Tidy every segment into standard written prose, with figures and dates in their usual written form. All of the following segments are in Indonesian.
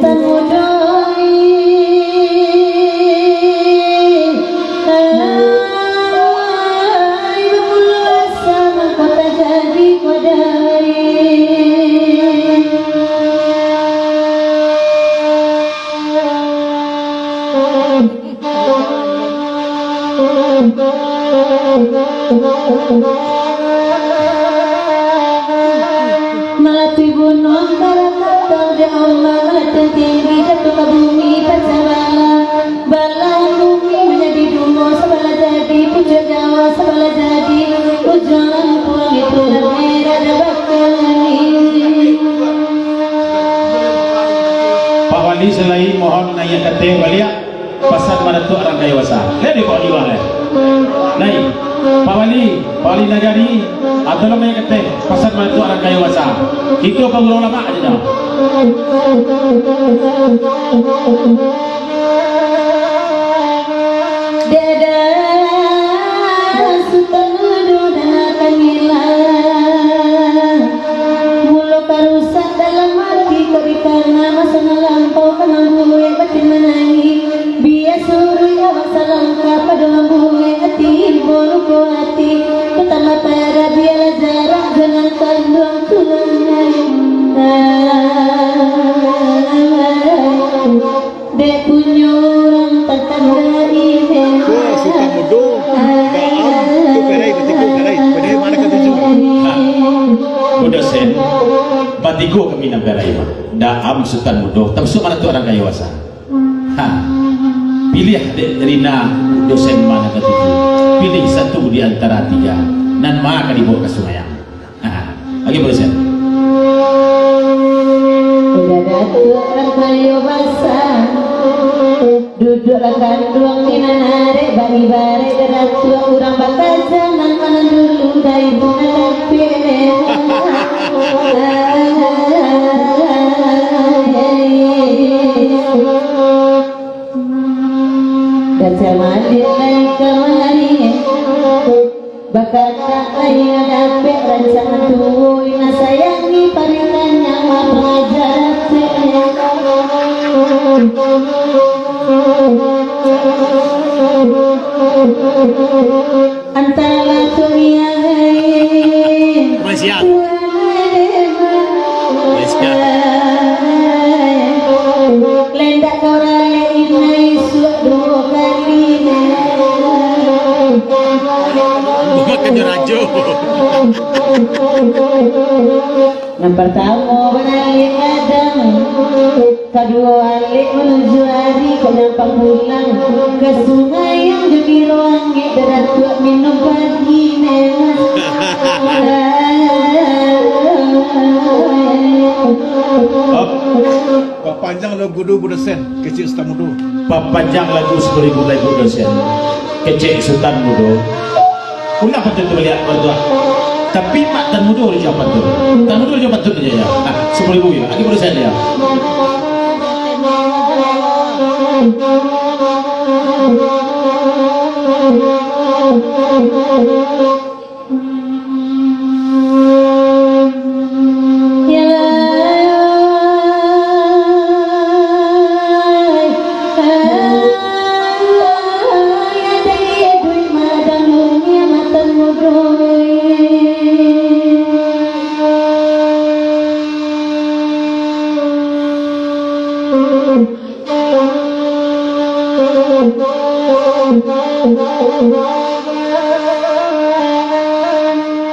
Sultan Mudoi Ibullah sama kota jadi kodari Melati gunung Karakatau di Allah melati tinggi jatuh ke bumi bersabala bala bumi menjadi dungo sebala jadi pucuk Jawa sebala jadi ujangan puang itu merah dan bakani. Pak Wali selain mohon nanya kata walia pasal mana tu orang dewasa lebih Pak Wali wala naik Pak Wali Nagari atau lo nanya kata pasal mana tu orang dewasa itu apa ulama aja dah Dada Sultan Mudo dan Kamila Mulu karusak dalam hati kori karena masa melampau kenang gue batin menangi bias surui awak salangka pada gue hati bolu ko hati ketama tara biala jarak dengan kandung tulang dek punyurang tertanda ini Sultan Mudo baam tu kerai betiku kerai padahal mana kata tu udah sen batigo kami nak berai mah daam Sultan Mudo tapi mana tu orang dewasa pilih Rina dosen mana ketujuh pilih satu di antara tiga dan maka dibawa ke sungai lagi boleh sen udah datu orang kayu basah duduklah kandung di nanare bari bare datu orang bakal jangan mana dulu dari bunga tapi Gajah mati lain kemari bakal tak lain ada rancangan tuh ina sayangi parikannya ma pengajar antara dunia Malaysia lendak korale inai suak dua kali bukan rajo yang pertama balik Adam kedua balik menuju hari kau nampak pulang ke sungai yang jadi ruangnya derat buat minum pagi panjang lo gudu sen kecil Sultan Mudo panjang lagu 1000 lagu dosen kecil Sultan Mudo ulah patut melihat berdua tapi mak Tan Mudo dia siapa tu Tan Mudo dia patut aja ya 10.000 ya lagi boleh saya dia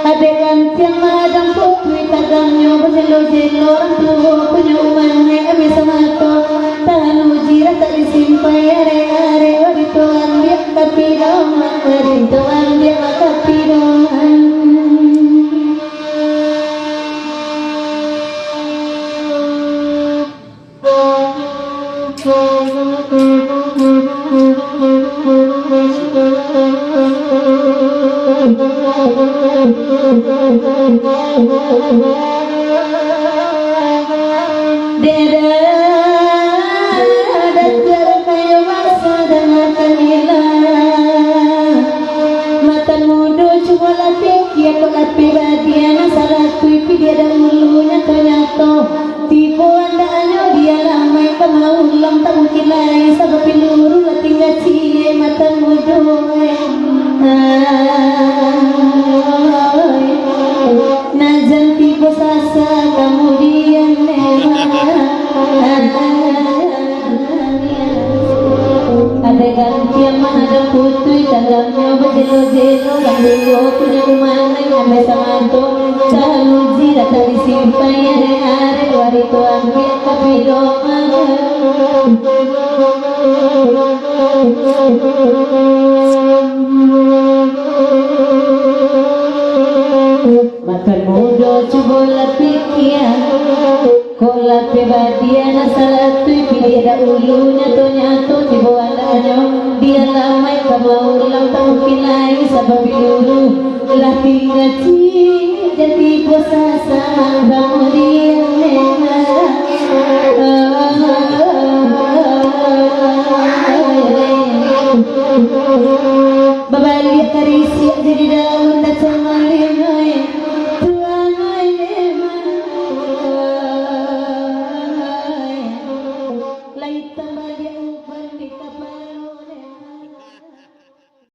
adegan tiang madang putri tagamnya berselo-selo orang tua punya umane abe samato tahan ujira tak disimpai are-are wadito ambil tapi doang wadito ambil tapi doang umana ame samanto caluji rata disimpan ya are wari tuan biar kapiro makan mudo coba pikir kola pebadia nasalah tu pilih ada ulunya tu nyatu di bawah danyo dia lamai kamau ulang tak mungkin lain sebab dulu lah tinggal cini jadi puasa sama kamu dia babalik karisi jadi dah